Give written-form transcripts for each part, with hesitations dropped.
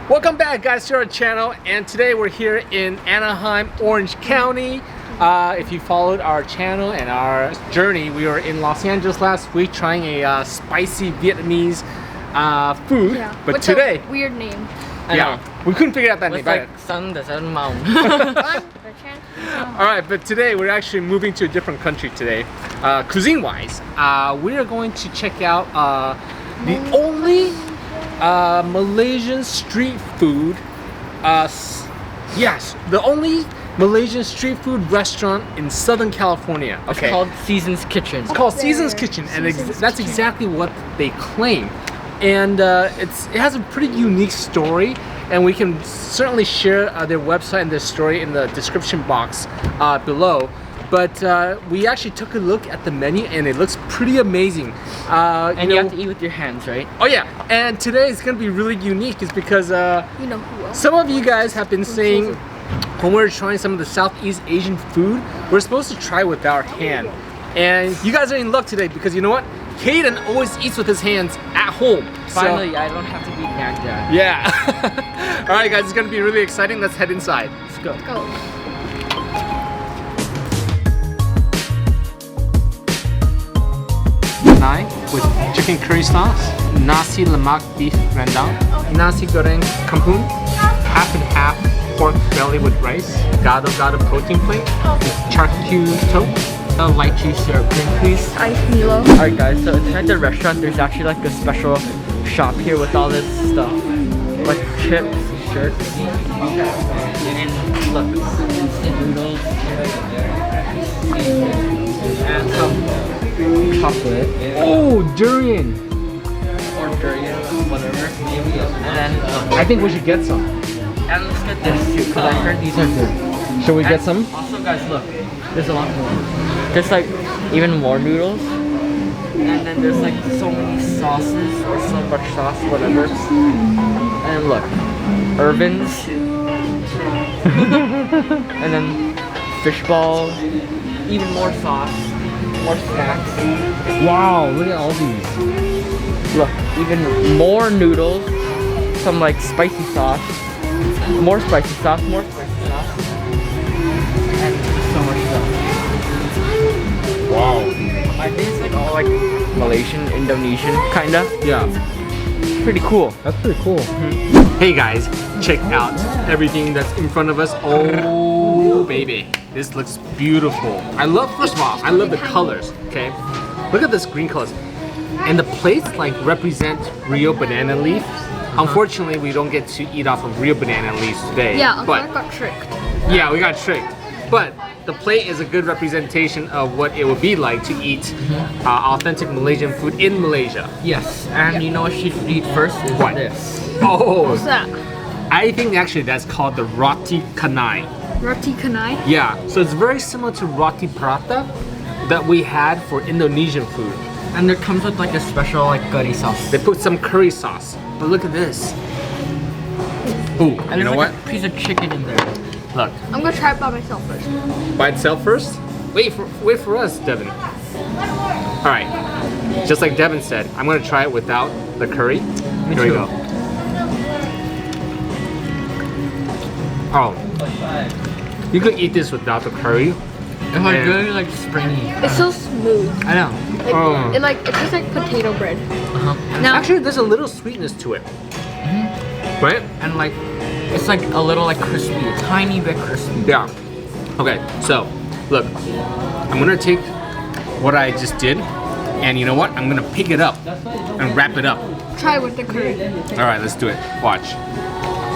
Welcome back, guys, to our channel, and today we're here in Anaheim, Orange County. If you followed our channel and our journey, we were in Los Angeles last week trying a spicy Vietnamese food. Yeah. But What's today, a weird name. yeah, we couldn't figure out that name. It's like Sun doesn't mount. All right, but today we're actually moving to a different country today. Cuisine-wise, we are going to check out the only Malaysian street food. Yes, the only Malaysian street food restaurant in Southern California. It's called Season's Kitchen. It's called Season's Kitchen, and that's exactly what they claim. And it has a pretty unique story, and we can certainly share their website and their story in the description box below. But we actually took a look at the menu, and it looks pretty amazing. And you have to eat with your hands, right? Oh yeah, and today is going to be really unique, is because You know who else? some of you guys have been saying when we're trying some of the Southeast Asian food, we're supposed to try with our hand. And you guys are in luck today, because you know what? Kaden always eats with his hands at home. Finally, So, I don't have to be nagged at. yeah. All right, guys, it's going to be really exciting. Let's head inside. Let's go. Go. Canai with chicken curry sauce, Nasi Lemak beef rendang, Nasi Goreng kampung, half and half pork belly with rice, Gado Gado protein plate, Char Kwey Teow, A lychee syrup drink, please. Ice Milo. Alright guys, so inside the restaurant there's actually like a special shop here with all this stuff. Like chips, shirts, and look, instant noodles, and some chocolate. Oh, durian! Or durian, whatever. And then, I think we should get some. and let's get this too, because I heard these are good. Should we get And some? Also guys, look, there's a lot more. There's like even more noodles. And then there's like so many sauces or so much sauce, whatever. And look, Irvin's. And then fish ball, even more sauce, more snacks. Wow, look at all these. Look, even more noodles, some like spicy sauce, more spicy sauce, more spicy sauce, and so much stuff. Wow. I think it's like all like Malaysian, Indonesian, kinda. Yeah, Pretty cool. that's pretty cool. Hey guys, check out everything that's in front of us. Oh baby, this looks beautiful. First of all, I love the colors, okay? Look at this green colors. And the plates like represent real banana leaf. Unfortunately, we don't get to eat off of real banana leaves today. Yeah, but I got tricked. yeah, we got tricked. But the plate is a good representation of what it would be like to eat authentic Malaysian food in Malaysia. Yes, and you know what you should eat first is What? this. Oh, What's that? I think actually that's called the Roti canai. Roti canai? Yeah, so it's very similar to roti prata that we had for Indonesian food. And it comes with like a special like curry sauce. They put some curry sauce. But look at this. Ooh, And you know there's what? like a piece of chicken in there. Look, I'm gonna try it by myself first. by itself first. Wait for us, Devin. All right, just like Devin said, I'm gonna try it without the curry. Here we too. go. Oh, you could eat this without the curry. It's like Man. really like springy. It's so smooth. I know. Like, Oh. it tastes like potato bread. Uh-huh. Now, Actually, there's a little sweetness to it, right? And like, it's like a little like crispy, a tiny bit crispy. Yeah. Okay, so look, I'm gonna take what I just did, and you know what? I'm gonna pick it up and wrap it up. try with the curry. All right, let's do it. Watch.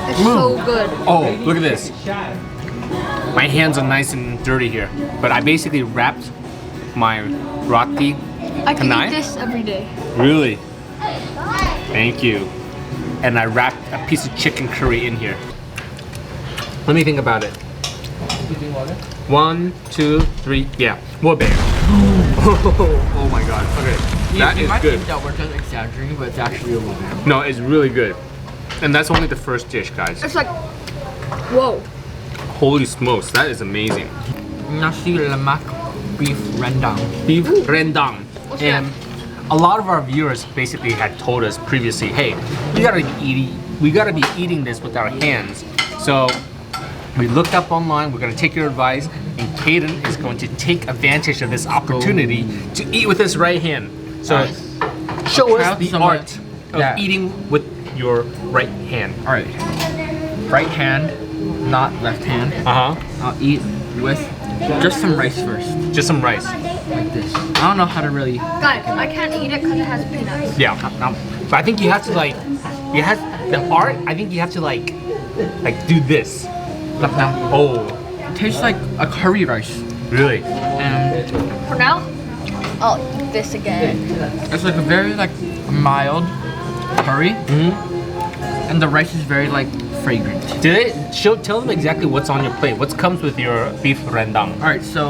It's so good. Oh, look at this. My hands are nice and dirty here, but I basically wrapped my roti. I can Canai? eat this every day. Really? Thank you. And I wrapped a piece of chicken curry in here. Let me think about it. 1, 2, 3, yeah, more bear. Oh my god. Okay, that you is might good. think that we're just exaggerating, but it's actually really good. No, it's really good. And that's only the first dish, guys. It's like, whoa. Holy smokes, that is amazing. Nasi Lemak beef rendang. Beef rendang. What's And that? a lot of our viewers basically had told us previously, hey, you gotta eat we gotta be eating this with our hands. So we looked up online. We're gonna take your advice, and Kaden is going to take advantage of this opportunity to eat with his right hand. So show us the art of eating with your right hand. All right, right hand, not left hand. I'll eat with just some rice first, Just some rice. like this. I don't know how to really. Guys, I can't eat it because it has peanuts. Yeah. But I think you have to like, you have the art. I think you have to like do this. Look now. Oh, It tastes like a curry rice, really? and For now, I'll eat this again. it's like a very like mild curry, and the rice is very like fragrant. Tell them exactly what's on your plate. What comes with your beef rendang? All right, so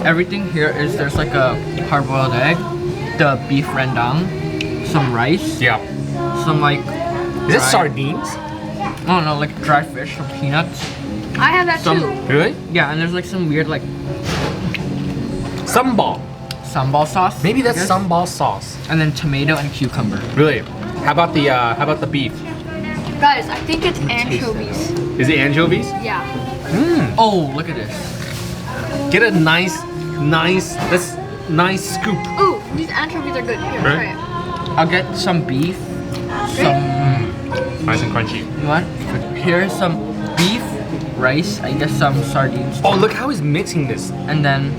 everything here is there's like a hard-boiled egg, the beef rendang, some rice, Yeah. some like Is it dry- sardines? I don't know, like dry fish, some peanuts. I have that Some- too. Really? Yeah, and there's like some weird like Sambal. sambal sauce. Maybe I that's guess. sambal sauce. And then tomato and cucumber. Really? How about the beef? Guys, I think it's anchovies. Is it anchovies? Yeah. Oh, look at this. Get a nice scoop. Ooh, these anchovies are good. Here, Right. try it. I'll get some beef, some Nice and crunchy. you want? Here's some beef, rice, I guess some sardines, Oh, look how he's mixing this. and then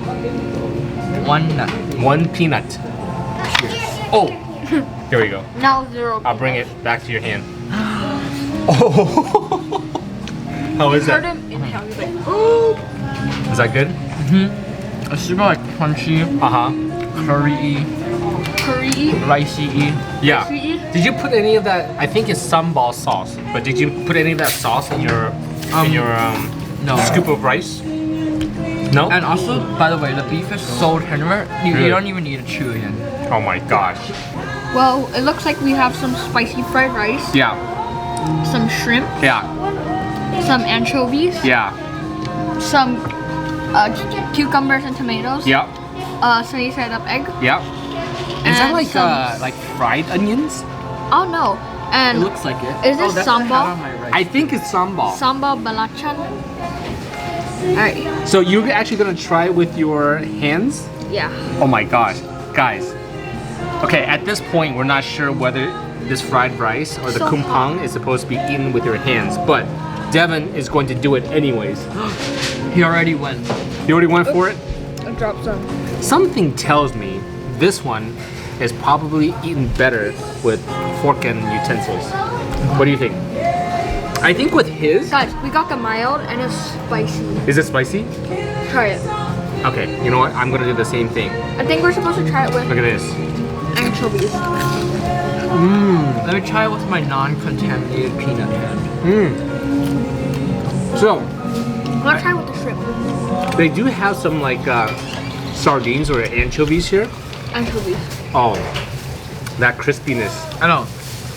one nut. One peanut. Cheers. Oh, here we go. Now 0. I'll bring it back to your hand. Oh, how is Heard that? him inhale. He's like, ooh. Is that good? It's super like crunchy, curry-y, Curry. ricey-y. Yeah. Sweetie? Did you put any of that? I think it's sambal sauce. But did you put any of that sauce in your No. scoop of rice? No. And also, by the way, the beef is so tender, you Really? don't even need to chew again. Oh my gosh. Well, it looks like we have some spicy fried rice, Yeah. some shrimp, Yeah. some anchovies, Yeah. some cucumbers and tomatoes, Yeah. sunny side up egg. Yeah. Is that And like some- fried onions? Oh no. It And looks like it. Is this that's what I sambal? had on my rice. I think it's sambal. sambal belacan. Alright. So you're actually gonna try it with your hands? Yeah. Oh my gosh, guys. Okay, at this point, we're not sure whether this fried rice or the So kumpang is supposed to be eaten with your hands, but Devin is going to do it anyways. He already went. You already went for it? I dropped some. Something tells me this one is probably eaten better with fork and utensils. What do you think? I think with his, Guys, we got the mild and it's spicy. is it spicy? Try it. Okay, you know what? I'm gonna do the same thing. I think we're supposed to try it with Look at this. anchovies. Let me try it with my non-contaminated peanut hand. So, Let's try it with the shrimp. they do have some like sardines or anchovies here. Anchovies. Oh, that crispiness. I know.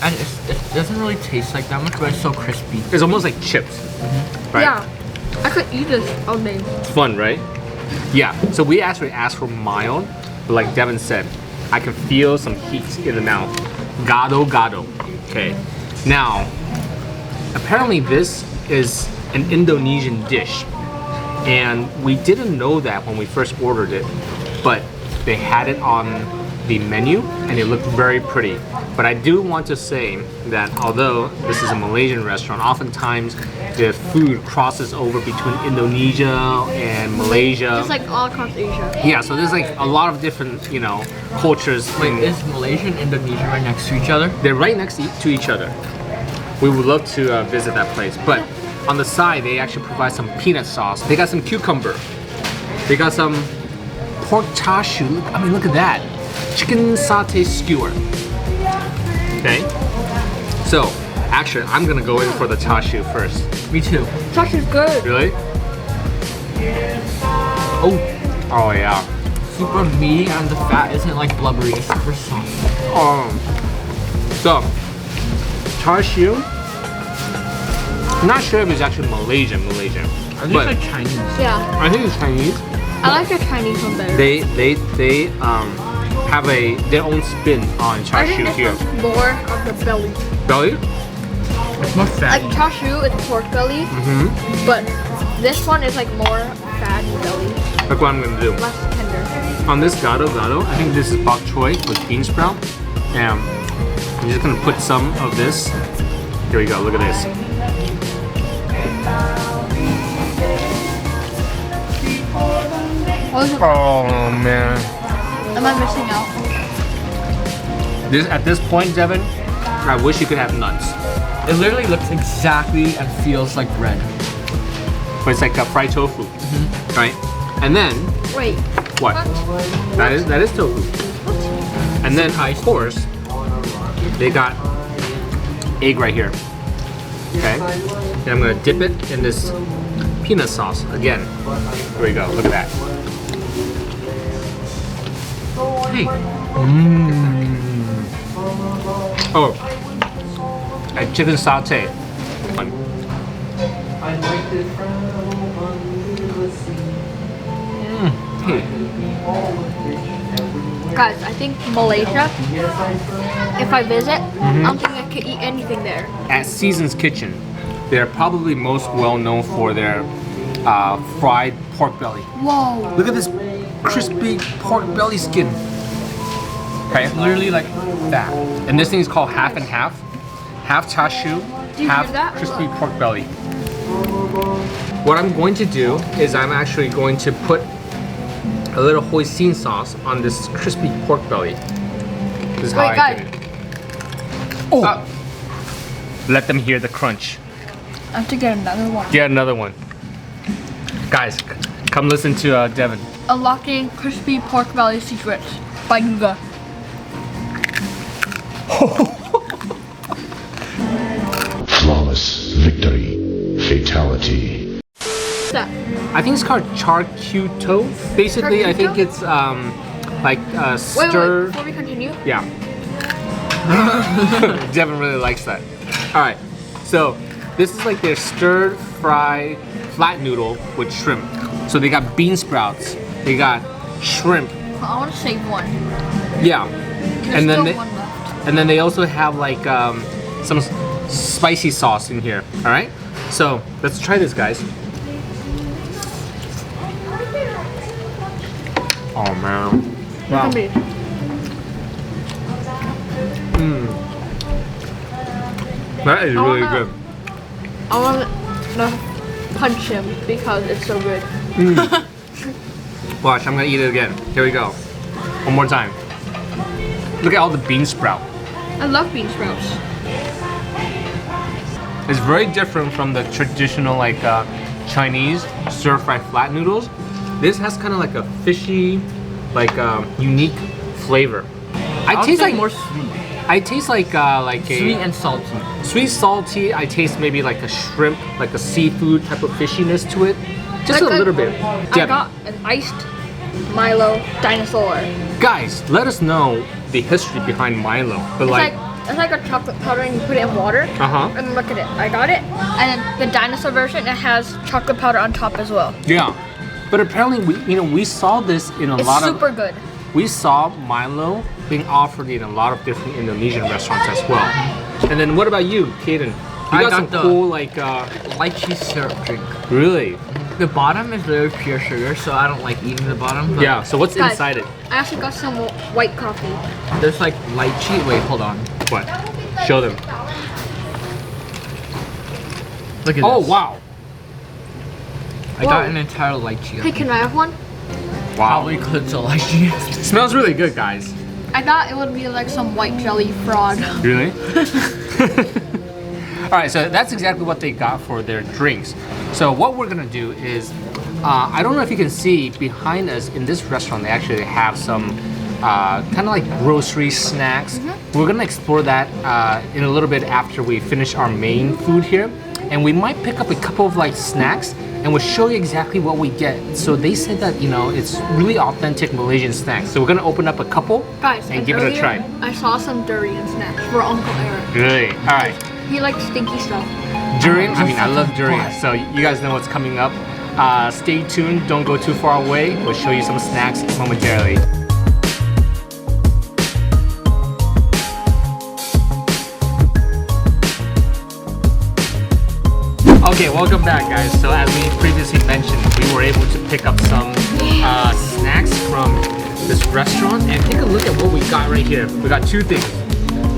And it doesn't really taste like that much, but it's so crispy. It's almost like chips, right? Yeah. I could eat this all day. It's fun, right? Yeah. So we actually asked for mild, but like Devin said, I can feel some heat in the mouth. Gado Gado. Okay. Now, apparently this is an Indonesian dish, and we didn't know that when we first ordered it, but they had it on the menu and it looked very pretty. But I do want to say that although this is a Malaysian restaurant, oftentimes the food crosses over between Indonesia and Malaysia. Just like all across Asia. Yeah, so there's like a lot of different, cultures. Wait, is Malaysia and Indonesia right next to each other? They're right next to each other. We would love to visit that place. But on the side, they actually provide some peanut sauce. They got some cucumber. They got some pork char siu. Look at that. Chicken satay skewer. Okay. So, actually, I'm gonna go in for the char siu first. Me too. Sauce is good. Really? Oh, Oh yeah. super meaty and the fat isn't like blubbery, it's super soft. So, char siu. I'm not sure if it's actually Malaysian, I think but it's like Chinese. Yeah. I think it's Chinese. I like the Chinese one better. They have their own spin on char I siu think here. this one's more of the belly. Belly? It's more fatty. Like char siu is pork belly, but this one is like more fatty belly, Look what I'm gonna do. less tender. On this Gado Gado, I think this is bok choy with bean sprout. And I'm just gonna put some of this. Here we go, look at this. Oh man. Am I missing out? At this point, Devin, I wish you could have nuts. It literally looks exactly and feels like bread. But it's like a fried tofu, right? And then, Wait. what? That is tofu. And then, of course, they got egg right here. Okay? And I'm gonna dip it in this peanut sauce again. Here we go, look at that. Hey. Oh, and chicken satay. Guys, I think Malaysia, if I visit, I don't think I could eat anything there. At Season's Kitchen, they're probably most well known for their fried pork belly. Whoa. Look at this crispy pork belly skin. Okay, It's literally like that. and this thing is called half and half. Half char siu, you half hear that? crispy pork belly. What I'm going to do is I'm actually going to put a little hoisin sauce on this crispy pork belly. This is how Wait, I guys. did it. Oh! Let them hear the crunch. I have to get another one. Get another one. Guys, come listen to Devin. Unlocking crispy pork belly secrets by Yuga. Flawless victory. Fatality. What's that? I think it's called Char Kwey Teow. Basically, Char I Kwey think Teow? it's like Wait, stir. before we continue. Yeah. Devin really likes that. All right. So this is like their stir fry flat noodle with shrimp. So they got bean sprouts. They got shrimp. I want to save one. Yeah. There's And then still they, one left. and then they also have like some spicy sauce in here. All right. So let's try this, guys. Oh man. Wow. That is really good. I want to punch him because it's so good. Watch, I'm gonna eat it again. Here we go. One more time. Look at all the bean sprout. I love bean sprouts. It's very different from the traditional like Chinese stir-fried flat noodles. This has kind of like a fishy, like unique flavor. I taste like more sweet. I taste like a Sweet and salty. sweet salty. I taste maybe like a shrimp, like a seafood type of fishiness to it. Just Like a little bit. I Devin, got an iced Milo dinosaur. guys, let us know the history behind Milo. But It's like a chocolate powder and you put it in water. uh-huh. And look at it. I got it. And then the dinosaur version, it has chocolate powder on top as well. Yeah. But apparently we saw this in a It's lot super of good. we saw Milo being offered in a lot of different Indonesian restaurants as well. And then what about you, Kaden? You I got got some the- cool like Lychee syrup drink. really? The bottom is literally pure sugar, so I don't like eating the bottom. But Yeah. So what's Guys. inside it? I also got some white coffee. There's like lychee. Wait, hold on. What? Show them. Look at Oh this. wow. I got Whoa. an entire lychee. Hey, can I have one? Wow. Probably could to lychee. Smells really good, guys. I thought it would be like some white jelly fraud. Really? All right, so that's exactly what they got for their drinks. So what we're gonna do is, I don't know if you can see behind us in this restaurant, they actually have some kind of like grocery snacks. We're gonna explore that in a little bit after we finish our main food here. And we might pick up a couple of like snacks and we'll show you exactly what we get. So they said that, you know, it's really authentic Malaysian snacks. So we're gonna open up a couple Guys, and give it a earlier, try. I saw some durian snacks for Uncle Eric. Really? All right. He likes stinky stuff. Durian, I mean, I love durian, so you guys know what's coming up. Stay tuned, don't go too far away. We'll show you some snacks momentarily. Okay, welcome back, guys. So as we previously mentioned, we were able to pick up some snacks from this restaurant, and take a look at what we got right here. We got two things: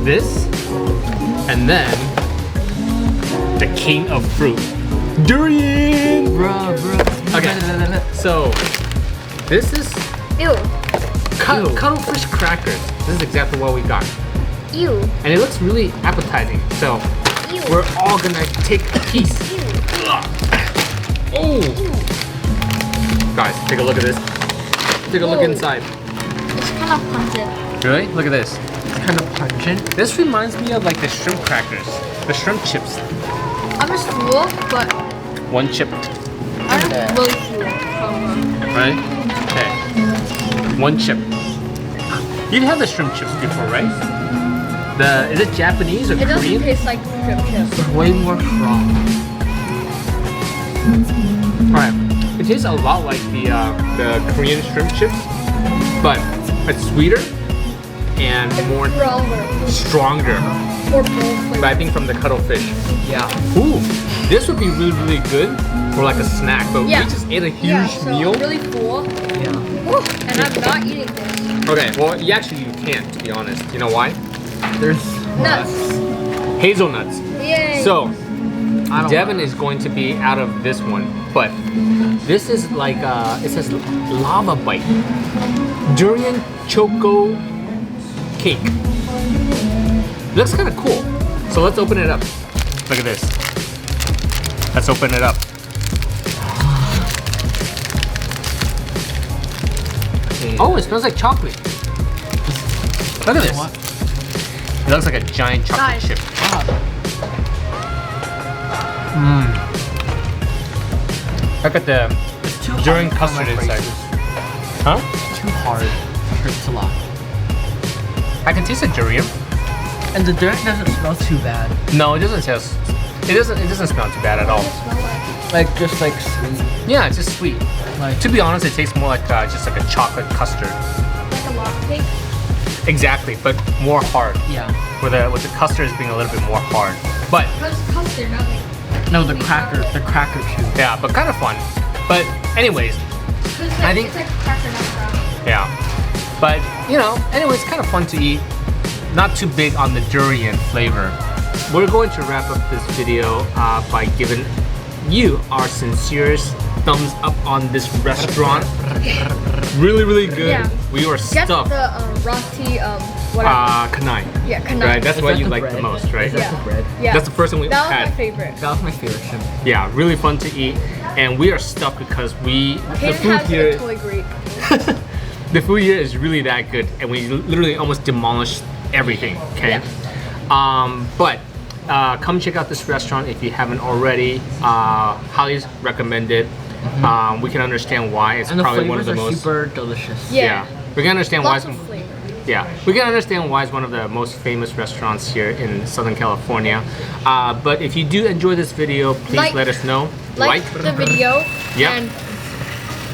this, and then the king of fruit, durian. Bro. Okay, so this is Ew. cuttlefish crackers. This is exactly what we got, Ew. and it looks really appetizing. So Ew. we're all gonna take a piece. Ew. Oh! Guys, take a look at this. Take a look Whoa. inside. It's kind of pungent. Really? Look at this. It's kind of pungent. This reminds me of like the shrimp crackers. The shrimp chips. I'm just full, but One chip, I'm really full. right? Okay. One chip. You've had the shrimp chips before, right? Is it Japanese or It doesn't Korean? taste like shrimp chips. Way more strong. Alright. It tastes a lot like the Korean shrimp chips, but it's sweeter and more Stronger. stronger. More bold But flavor. I think from the cuttlefish. Yeah. Ooh, this would be really good for like a snack, but Yeah. we just ate a huge Yeah, so meal. I'm really full. Yeah. Woo, and I'm not eating this. Okay, well, you can't, to be honest. You know why? There's Nuts. Hazelnuts. Yay. So, I don't Devin is going to be out of this one, but this is like, it says lava bite. Durian choco cake. Looks kind of cool. So let's open it up. Look at this. Let's open it up. Oh, it smells like chocolate. Look at this. What? It looks like a giant chocolate Guys. chip. Look at the It's too durian hard for custard my inside. braces. Huh? Too hard. It hurts a lot. I can taste the durian. And the durian doesn't smell too bad. No, it doesn't taste. It doesn't smell too bad at all. Like just like sweet. Yeah, it's just sweet. Like To be honest, it tastes more like just like a chocolate custard. Like a lava cake. Exactly, but more hard. yeah. With the custard being a little bit more hard. But Because custard, not like. No, the cracker too. yeah, but kind of fun. But anyways, I think- it's like cracker, not brown. yeah. But anyways, kind of fun to eat. Not too big on the durian flavor. We're going to wrap up this video by giving you our sincerest thumbs up on this restaurant. Really good. Yeah. We were Get stuffed. the Roti, whatever. Canai. Yeah, canai. Right, that's Is what that you the like the bread? most, right? Is that the bread? Yeah. That's the first one we That was had. my favorite. That was my favorite chip. Yeah, really fun to eat, and we are stuffed because the Kaden food has here, a toy grape. the food here is really that good, and we literally almost demolished everything. Okay, but come check out this restaurant if you haven't already. Highly recommend it. We can understand why it's And the probably one of flavors the are most. super delicious. Yeah. We can understand why. Lots It's, of flavor. yeah, we can understand why it's one of the most famous restaurants here in Southern California. But if you do enjoy this video, please let us know. Like the video. Yep. And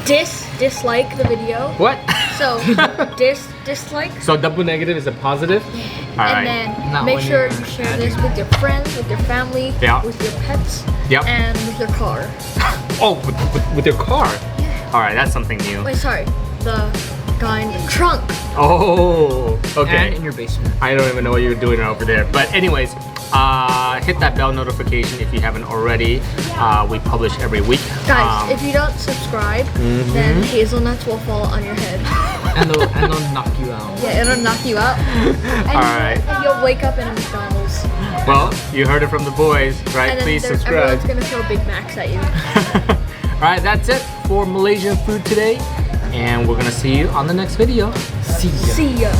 dislike the video. What? So dislike. So double negative is a positive? All right. And then Not make when sure you're you share this with your friends, with your family, Yeah. with your pets, Yep. and with your car. Oh, with your car? All right, that's something new. Wait, sorry. The guy in the trunk. Oh, okay. And in your basement. I don't even know what you're doing over there. But anyways, hit that bell notification if you haven't already. We publish every week. Guys, if you don't subscribe, then hazelnuts will fall on your head. And they'll knock you out. Yeah, it'll knock you out. And Alright. you'll wake up in a McDonald's. Well, you heard it from the boys, right? And then Please subscribe. everyone's gonna throw Big Macs at you. All right, that's it for Malaysian food today. And we're gonna see you on the next video. See ya. See ya.